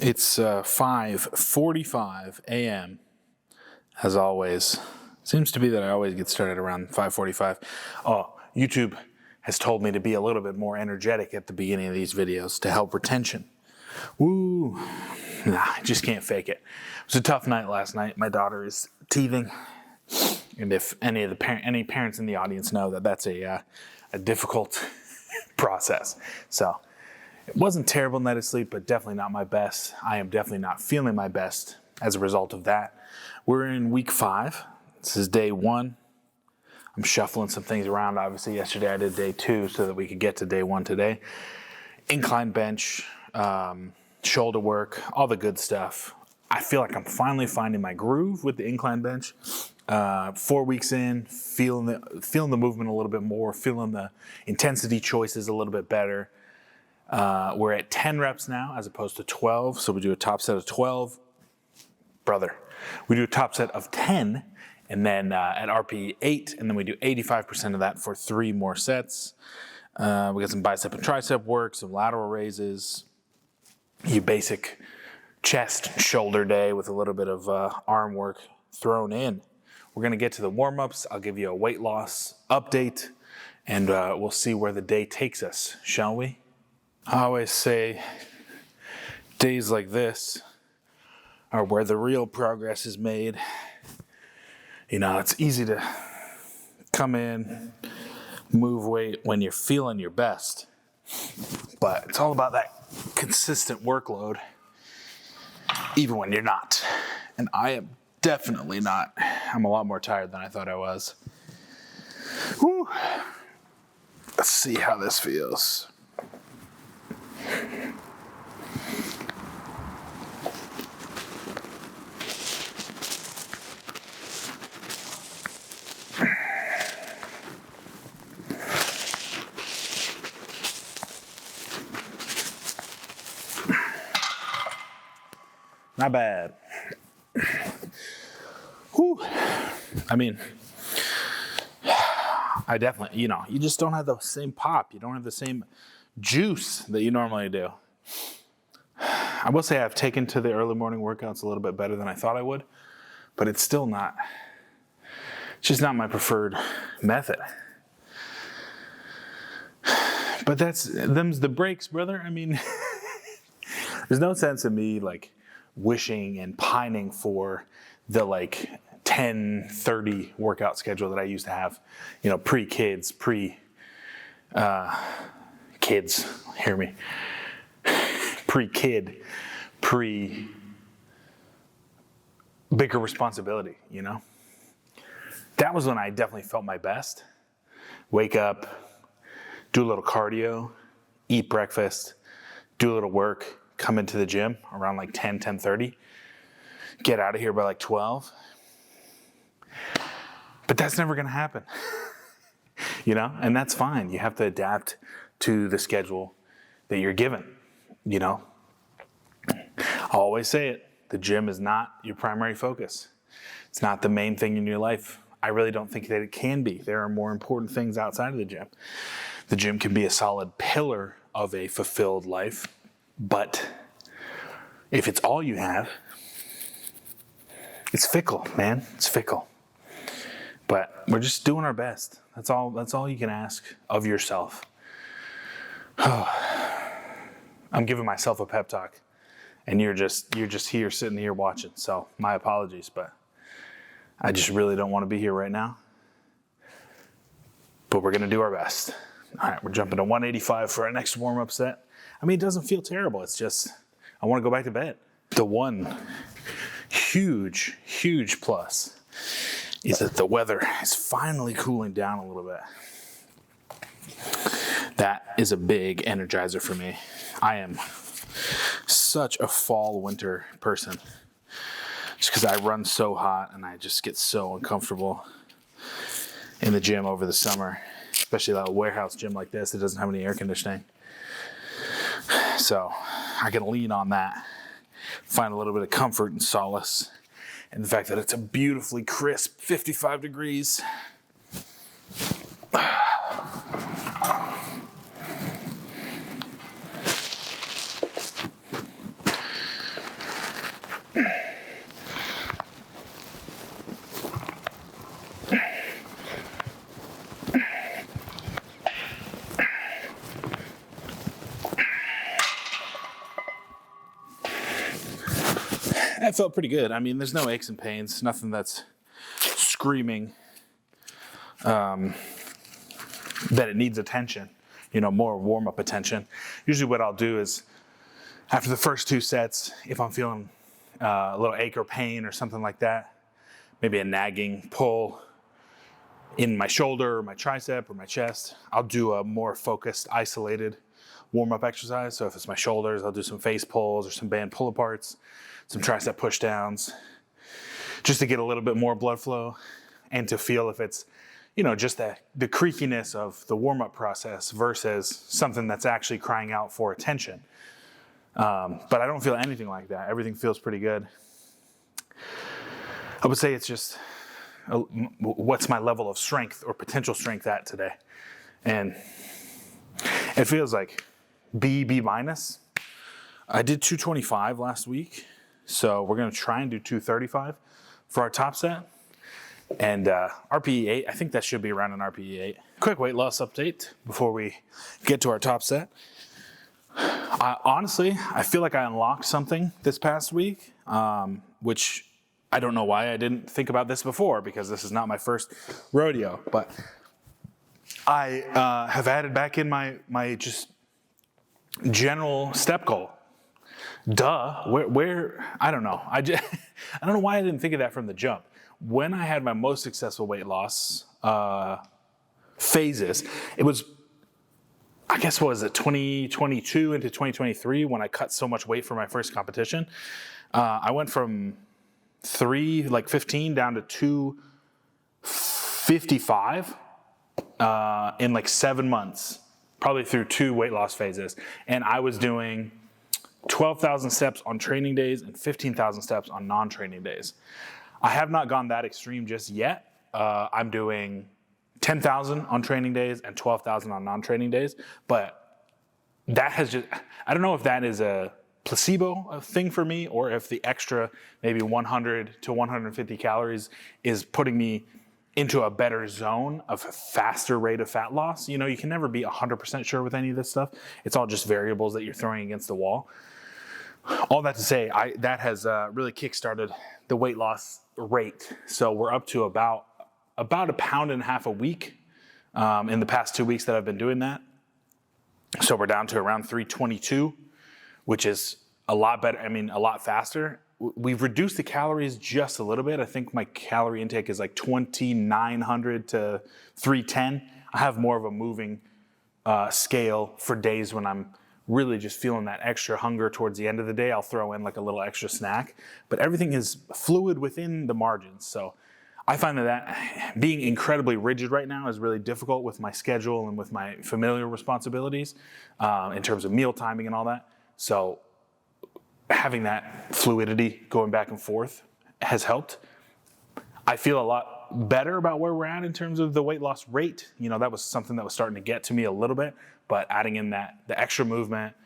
It's 5:45 a.m. as always. Seems to be that I always get started around 5:45. Oh, YouTube has told me to be a little bit more energetic at the beginning of these videos to help retention. Woo! Nah, I just can't fake it. It was a tough night last night. My daughter is teething, and if any parents in the audience know that that's a difficult process. So it wasn't a terrible night of sleep, but definitely not my best. I am definitely not feeling my best as a result of that. We're in week 5. This is day 1. I'm shuffling some things around. Obviously, yesterday I did day 2 so that we could get to day 1 today. Incline bench, shoulder work, all the good stuff. I feel like I'm finally finding my groove with the incline bench. 4 weeks in, feeling the movement a little bit more, feeling the intensity choices a little bit better. We're at 10 reps now as opposed to 12, so we do a top set of 12. We do a top set of 10, and then at RP 8, and then we do 85% of that for 3 more sets. We got some bicep and tricep work, some lateral raises, your basic chest, shoulder day with a little bit of arm work thrown in. We're going to get to the warm-ups. I'll give you a weight loss update, and we'll see where the day takes us, shall we? I always say days like this are where the real progress is made. You know, it's easy to come in, move weight when you're feeling your best, but it's all about that consistent workload, even when you're not. And I am definitely not. I'm a lot more tired than I thought I was. Whew. Let's see how this feels. Not bad. Whew. I mean, I definitely, you just don't have the same pop. You don't have the same juice that you normally do. I will say I've taken to the early morning workouts a little bit better than I thought I would, but it's still not, it's just not my preferred method. But them's the breaks, brother. I mean, there's no sense in me like wishing and pining for the 10-30 workout schedule that I used to have, pre-kids, kids, hear me, pre-kid, bigger responsibility, That was when I definitely felt my best. Wake up, do a little cardio, eat breakfast, do a little work, come into the gym around 10:30, get out of here by 12. But that's never going to happen, and that's fine. You have to adapt to the schedule that you're given, I'll always say it. The gym is not your primary focus. It's not the main thing in your life. I really don't think that it can be. There are more important things outside of the gym. The gym can be a solid pillar of a fulfilled life, but if it's all you have, it's fickle, man. It's fickle. But we're just doing our best. That's all you can ask of yourself. I'm giving myself a pep talk, and you're just here sitting here watching. So my apologies, but I just really don't want to be here right now. But we're gonna do our best. All right, we're jumping to 185 for our next warm-up set. I mean, it doesn't feel terrible. It's just I want to go back to bed. The one huge plus is that the weather is finally cooling down a little bit. That is a big energizer for me. I am such a fall-winter person just because I run so hot and I just get so uncomfortable in the gym over the summer, especially that warehouse gym like this that doesn't have any air conditioning. So I can lean on that, find a little bit of comfort and solace in the fact that it's a beautifully crisp 55 degrees. It felt pretty good. I mean, there's no aches and pains, nothing that's screaming that it needs attention, more warm-up attention. Usually what I'll do is after the first 2 sets, if I'm feeling a little ache or pain or something like that, maybe a nagging pull in my shoulder or my tricep or my chest, I'll do a more focused, isolated warm-up exercise. So if it's my shoulders, I'll do some face pulls or some band pull-aparts, some tricep push-downs, just to get a little bit more blood flow and to feel if it's, just the creakiness of the warm-up process versus something that's actually crying out for attention. But I don't feel anything like that. Everything feels pretty good. I would say it's just, what's my level of strength or potential strength at today? And it feels like B minus. I did 225 last week, so we're gonna try and do 235 for our top set. And RPE 8, I think that should be around an RPE 8. Quick weight loss update before we get to our top set. Honestly, I feel like I unlocked something this past week, which I don't know why I didn't think about this before, because this is not my first rodeo, but I have added back in my just general step goal. Duh, where I don't know. I don't know why I didn't think of that from the jump. When I had my most successful weight loss phases, it was, I guess, what was it, 2022 into 2023 when I cut so much weight for my first competition. I went from 315 down to 255 in like 7 months, probably through 2 weight loss phases. And I was doing 12,000 steps on training days and 15,000 steps on non-training days. I have not gone that extreme just yet. I'm doing 10,000 on training days and 12,000 on non-training days, but that has just, I don't know if that is a placebo thing for me or if the extra maybe 100 to 150 calories is putting me into a better zone of a faster rate of fat loss. You can never be 100% sure with any of this stuff. It's all just variables that you're throwing against the wall. All that to say, that has really kickstarted the weight loss rate. So we're up to about 1.5 pounds a week in the past 2 weeks that I've been doing that. So we're down to around 322, which is a lot better. I mean, a lot faster. We've reduced the calories just a little bit. I think my calorie intake is like 2,900 to 310. I have more of a moving scale for days when I'm really just feeling that extra hunger towards the end of the day. I'll throw in like a little extra snack, but everything is fluid within the margins. So I find that being incredibly rigid right now is really difficult with my schedule and with my familiar responsibilities in terms of meal timing and all that. So having that fluidity going back and forth has helped. I feel a lot better about where we're at in terms of the weight loss rate. That was something that was starting to get to me a little bit, but adding in the extra movement,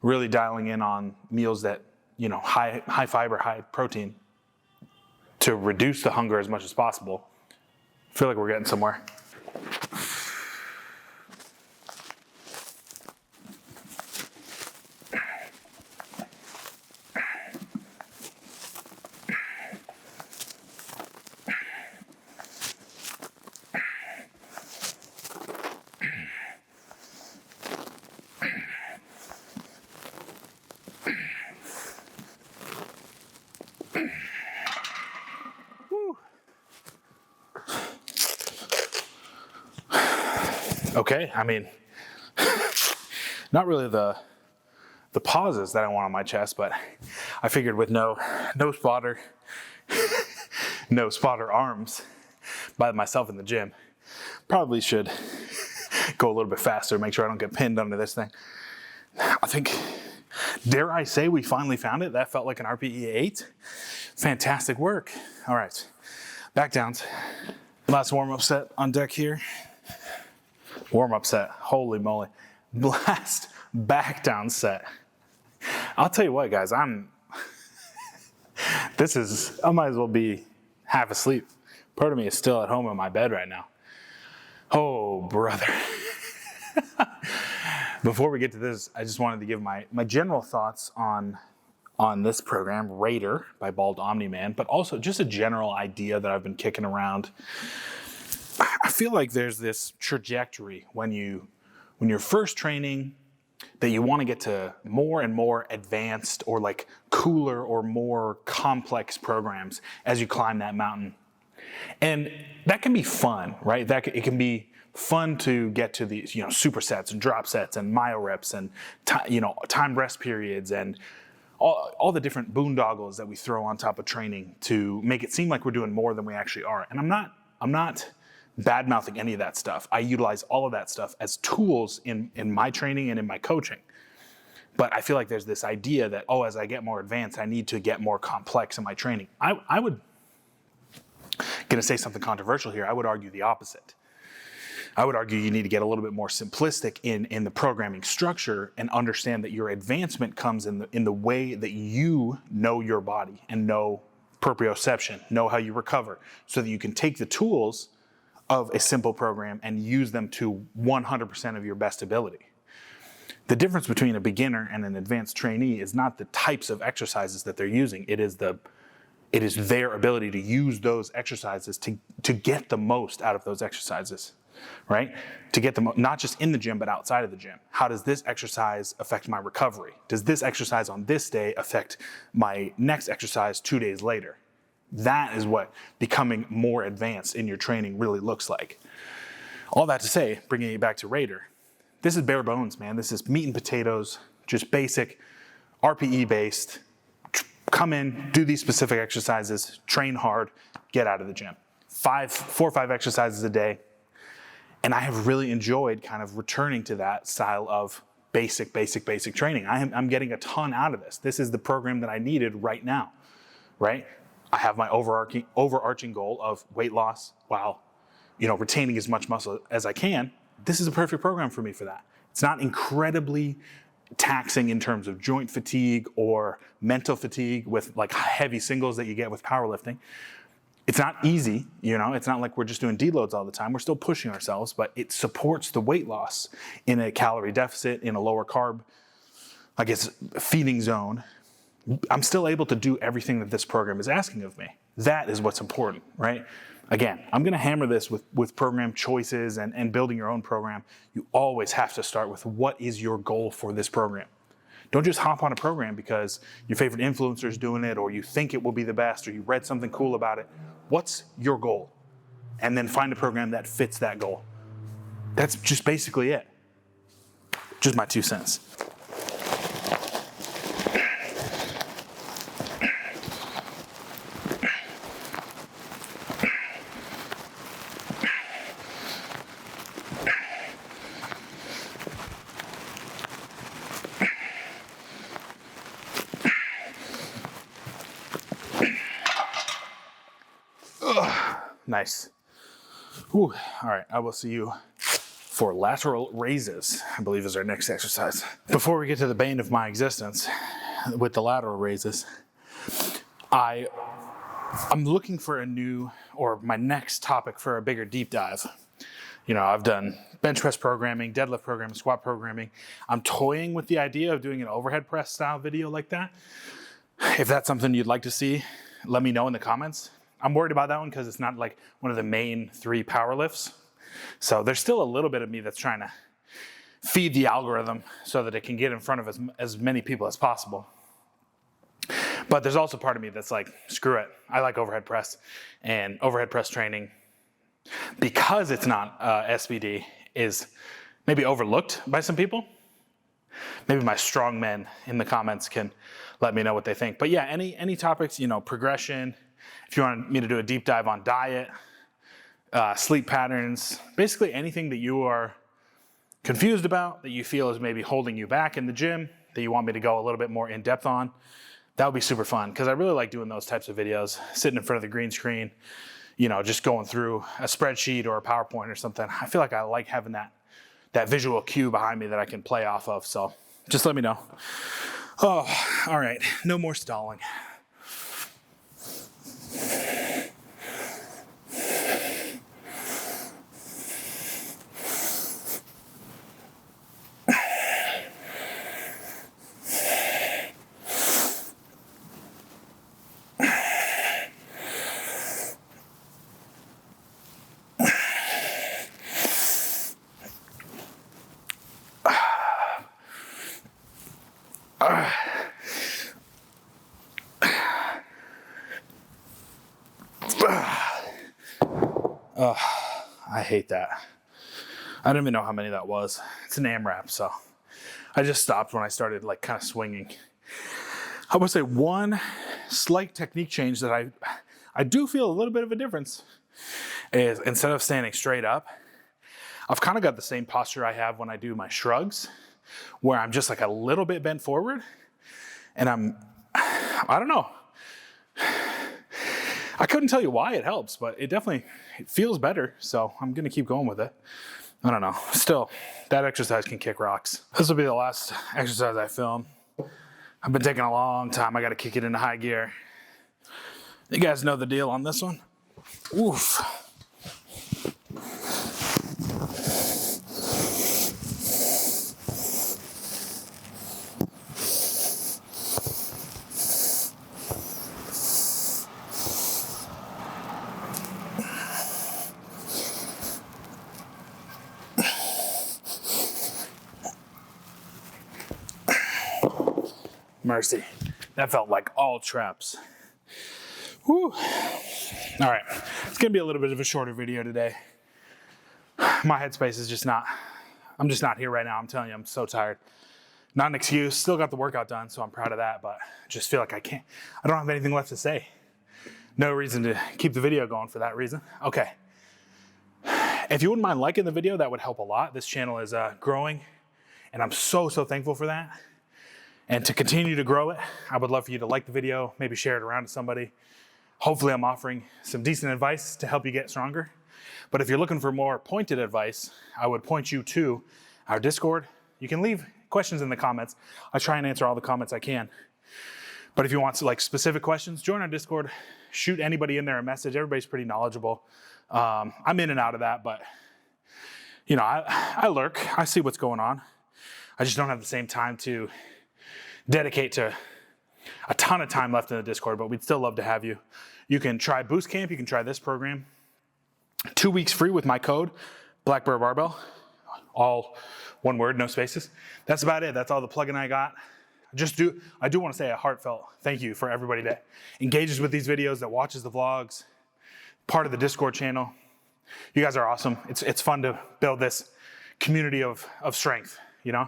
really dialing in on meals that, high fiber, high protein to reduce the hunger as much as possible. I feel like we're getting somewhere. Okay, I mean, not really the pauses that I want on my chest, but I figured with no spotter, no spotter arms by myself in the gym, probably should go a little bit faster, make sure I don't get pinned under this thing. I think, dare I say, we finally found it. That felt like an RPE 8. Fantastic work. All right, back downs. Last warm-up set on deck here. Warm-up set, holy moly. Last back down set. I'll tell you what, guys, I might as well be half asleep. Part of me is still at home in my bed right now. Oh, brother. Before we get to this, I just wanted to give my general thoughts on on this program, Raider by Bald Omni-Man, but also just a general idea that I've been kicking around. I feel like there's this trajectory when you're first training that you want to get to more and more advanced or like cooler or more complex programs as you climb that mountain. And that can be fun, right? It can be fun to get to these, supersets and drop sets and myo reps and time rest periods and all the different boondoggles that we throw on top of training to make it seem like we're doing more than we actually are. And I'm not bad-mouthing any of that stuff. I utilize all of that stuff as tools in my training and in my coaching. But I feel like there's this idea that, as I get more advanced, I need to get more complex in my training. I would, gonna say something controversial here, I would argue the opposite. I would argue you need to get a little bit more simplistic in the programming structure and understand that your advancement comes in the way that you know your body and know proprioception, know how you recover, so that you can take the tools of a simple program and use them to 100% of your best ability. The difference between a beginner and an advanced trainee is not the types of exercises that they're using. It is their ability to use those exercises to get the most out of those exercises, right? To get them not just in the gym, but outside of the gym. How does this exercise affect my recovery? Does this exercise on this day affect my next exercise 2 days later? That is what becoming more advanced in your training really looks like. All that to say, bringing it back to Raider, this is bare bones, man. This is meat and potatoes, just basic, RPE based. Come in, do these specific exercises, train hard, get out of the gym. 4 or 5 exercises a day. And I have really enjoyed kind of returning to that style of basic training. I'm getting a ton out of this. This is the program that I needed right now, right? I have my overarching goal of weight loss while, retaining as much muscle as I can. This is a perfect program for me for that. It's not incredibly taxing in terms of joint fatigue or mental fatigue with like heavy singles that you get with powerlifting. It's not easy, it's not like we're just doing deloads all the time. We're still pushing ourselves, but it supports the weight loss in a calorie deficit, in a lower carb, feeding zone. I'm still able to do everything that this program is asking of me. That is what's important, right? Again, I'm gonna hammer this with program choices and building your own program. You always have to start with what is your goal for this program. Don't just hop on a program because your favorite influencer is doing it or you think it will be the best or you read something cool about it. What's your goal? And then find a program that fits that goal. That's just basically it. Just my 2 cents. Nice. Whew. All right, I will see you for lateral raises, I believe is our next exercise. Before we get to the bane of my existence with the lateral raises, I'm looking for my next topic for a bigger deep dive. I've done bench press programming, deadlift programming, squat programming. I'm toying with the idea of doing an overhead press style video like that. If that's something you'd like to see, let me know in the comments. I'm worried about that one because it's not like one of the main 3 power lifts. So there's still a little bit of me that's trying to feed the algorithm so that it can get in front of as many people as possible. But there's also part of me that's like, screw it. I like overhead press, and overhead press training, because it's not SBD, is maybe overlooked by some people. Maybe my strong men in the comments can let me know what they think. But yeah, any topics, progression. If you want me to do a deep dive on diet, sleep patterns, basically anything that you are confused about, that you feel is maybe holding you back in the gym, that you want me to go a little bit more in depth on, that would be super fun, because I really like doing those types of videos, sitting in front of the green screen, just going through a spreadsheet or a PowerPoint or something. I feel like I like having that visual cue behind me that I can play off of, so just let me know. Oh, all right, no more stalling. I hate that. I don't even know how many that was. It's an AMRAP, so I just stopped when I started like kind of swinging. I would say one slight technique change that I do feel a little bit of a difference is instead of standing straight up, I've kind of got the same posture I have when I do my shrugs, where I'm just like a little bit bent forward, and I don't know. I couldn't tell you why it helps, but it feels better, so I'm gonna keep going with it. I don't know. Still, that exercise can kick rocks. This will be the last exercise I film. I've been taking a long time. I gotta kick it into high gear. You guys know the deal on this one. Oof. Mercy. That felt like all traps. Whew. All right, it's gonna be a little bit of a shorter video today. My headspace is just not, I'm just not here right now. I'm telling you, I'm so tired. Not an excuse, still got the workout done, so I'm proud of that, but I just feel like I don't have anything left to say. No reason to keep the video going for that reason. Okay. If you wouldn't mind liking the video, that would help a lot. This channel is growing, and I'm so thankful for that. And to continue to grow it, I would love for you to like the video, maybe share it around to somebody. Hopefully I'm offering some decent advice to help you get stronger. But if you're looking for more pointed advice, I would point you to our Discord. You can leave questions in the comments. I try and answer all the comments I can. But if you want like specific questions, join our Discord. Shoot anybody in there a message. Everybody's pretty knowledgeable. I'm in and out of that, but you know, I lurk. I see what's going on. I just don't have the same time to dedicate to a ton of time left in the Discord, but we'd still love to have you. You can try Boost Camp. You can try this program. 2 weeks free with my code, BlackBearBarbell. All one word, no spaces. That's about it. That's all the plugin I got. I do want to say a heartfelt thank you for everybody that engages with these videos, that watches the vlogs, part of the Discord channel. You guys are awesome. It's fun to build this community of strength, you know?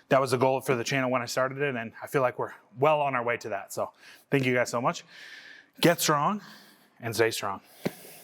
That was the goal for the channel when I started it, and I feel like we're well on our way to that. So thank you guys so much. Get strong and stay strong.